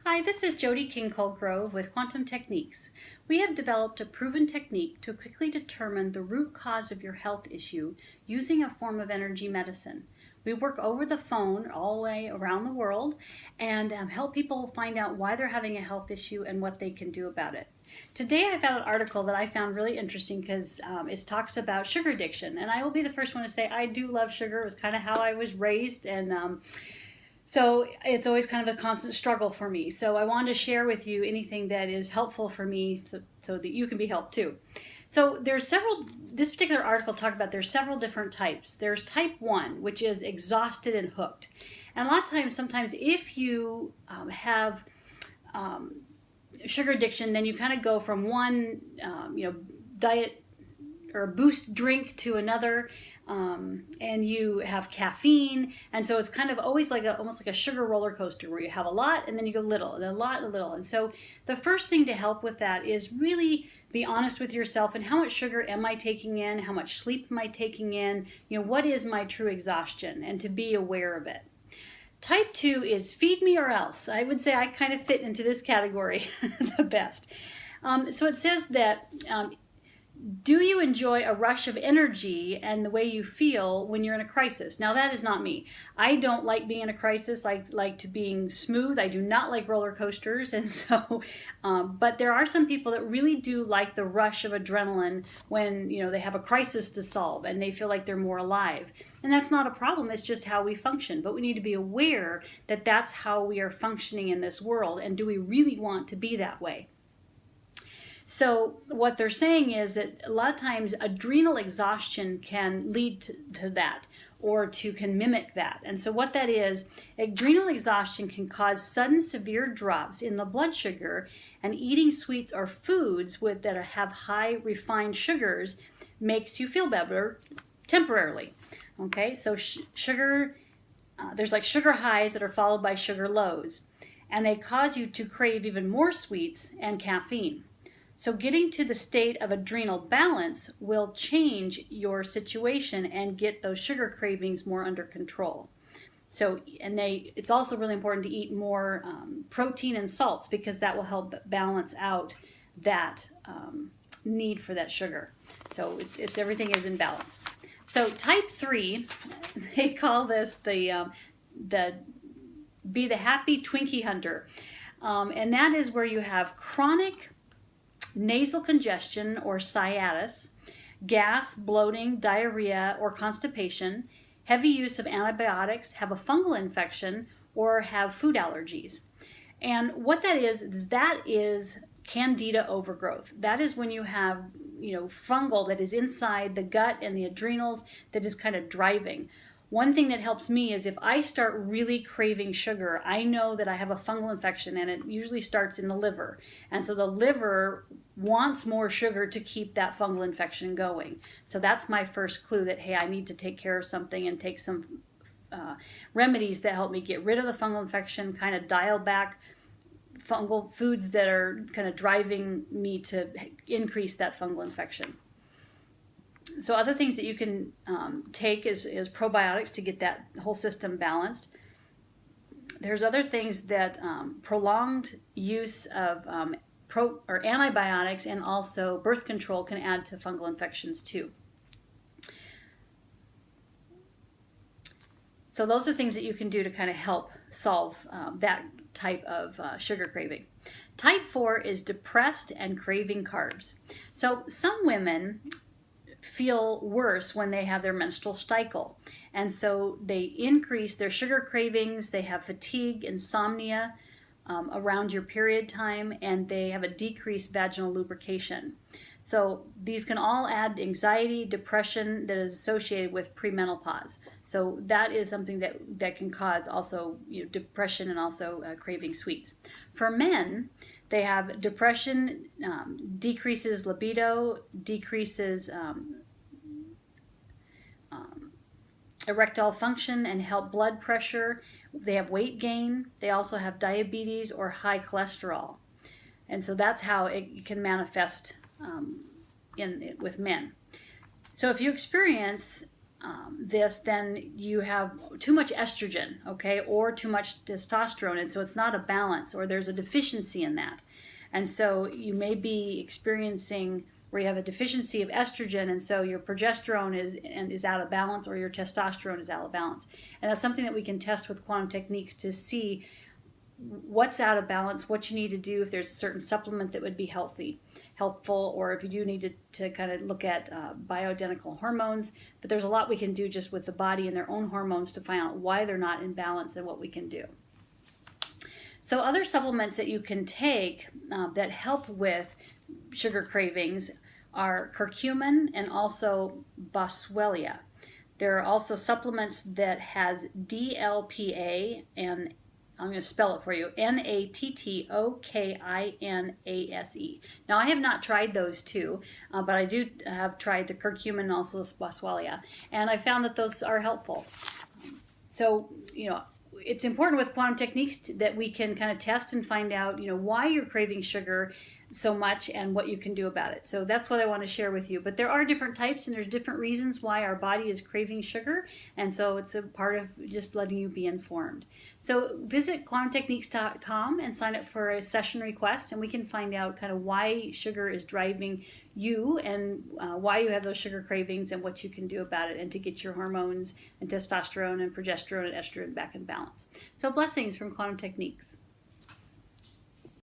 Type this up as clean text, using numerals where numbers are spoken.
Hi, this is Jody King-Colgrove with Quantum Techniques. We have developed a proven technique to quickly determine the root cause of your health issue using a form of energy medicine. We work over the phone all the way around the world and help people find out why they're having a health issue and what they can do about it. Today I found an article that I found really interesting because it talks about sugar addiction, and I will be the first one to say I do love sugar. It was kind of how I was raised, and so it's always kind of a constant struggle for me. So I wanted to share with you anything that is helpful for me so that you can be helped too. So this particular article talked about there's several different types. There's type 1, which is exhausted and hooked. And a lot of times, sometimes if you have sugar addiction, then you kind of go from one diet or boost drink to another, and you have caffeine, and so it's kind of always like almost like a sugar roller coaster where you have a lot and then you go little and a lot and a little. And so the first thing to help with that is really be honest with yourself and how much sugar am I taking in, how much sleep am I taking in, what is my true exhaustion, and to be aware of it. Type 2 is feed me or else. I would say I kind of fit into this category the best. So it says that do you enjoy a rush of energy and the way you feel when you're in a crisis? Now, that is not me. I don't like being in a crisis, like to being smooth. I do not like roller coasters. And so, but there are some people that really do like the rush of adrenaline when, they have a crisis to solve and they feel like they're more alive. And that's not a problem. It's just how we function. But we need to be aware that that's how we are functioning in this world. And do we really want to be that way? So what they're saying is that a lot of times adrenal exhaustion can lead to that, or can mimic that. And so what that is, adrenal exhaustion can cause sudden severe drops in the blood sugar, and eating sweets or foods that have high refined sugars makes you feel better temporarily. Okay, so sugar, there's like sugar highs that are followed by sugar lows, and they cause you to crave even more sweets and caffeine. So getting to the state of adrenal balance will change your situation and get those sugar cravings more under control. So, it's also really important to eat more protein and salts, because that will help balance out that need for that sugar. So everything is in balance. So type 3, they call this the be the happy Twinkie hunter. And that is where you have chronic nasal congestion or sciatis, gas, bloating, diarrhea, or constipation, heavy use of antibiotics, have a fungal infection, or have food allergies. And what that is candida overgrowth. That is when you have, fungal that is inside the gut and the adrenals that is kind of driving. One thing that helps me is if I start really craving sugar, I know that I have a fungal infection, and it usually starts in the liver. And so the liver wants more sugar to keep that fungal infection going. So that's my first clue that, hey, I need to take care of something and take some remedies that help me get rid of the fungal infection, kind of dial back fungal foods that are kind of driving me to increase that fungal infection. So other things that you can take is probiotics to get that whole system balanced. There's other things that prolonged use of antibiotics and also birth control can add to fungal infections too. So those are things that you can do to kind of help solve that type of sugar craving. Type 4 is depressed and craving carbs. So some women feel worse when they have their menstrual cycle, and so they increase their sugar cravings, they have fatigue, insomnia around your period time, and they have a decreased vaginal lubrication. So these can all add anxiety, depression that is associated with premenopause. So that is something that can cause also depression and also craving sweets. For men, they have depression, decreases libido, decreases erectile function, and help blood pressure. They have weight gain. They also have diabetes or high cholesterol. And so that's how it can manifest with men. So if you experience this, then you have too much estrogen, okay, or too much testosterone, and so it's not a balance, or there's a deficiency in that. And so you may be experiencing where you have a deficiency of estrogen, and so your progesterone is out of balance, or your testosterone is out of balance. And that's something that we can test with quantum techniques to see what's out of balance, what you need to do, if there's a certain supplement that would be helpful, or if you do need to kind of look at bioidentical hormones. But there's a lot we can do just with the body and their own hormones to find out why they're not in balance and what we can do. So other supplements that you can take that help with sugar cravings are curcumin and also boswellia. There are also supplements that has DLPA, and I'm going to spell it for you, NATTOKINASE. Now, I have not tried those two, but I do have tried the curcumin and also the boswellia, and I found that those are helpful. So, it's important with quantum techniques that we can kind of test and find out, why you're craving sugar so much and what you can do about it. So that's what I want to share with you. But there are different types, and there's different reasons why our body is craving sugar, and so it's a part of just letting you be informed. So visit quantumtechniques.com and sign up for a session request, and we can find out kind of why sugar is driving you, and why you have those sugar cravings, and what you can do about it, and to get your hormones and testosterone and progesterone and estrogen back in balance. So blessings from Quantum Techniques.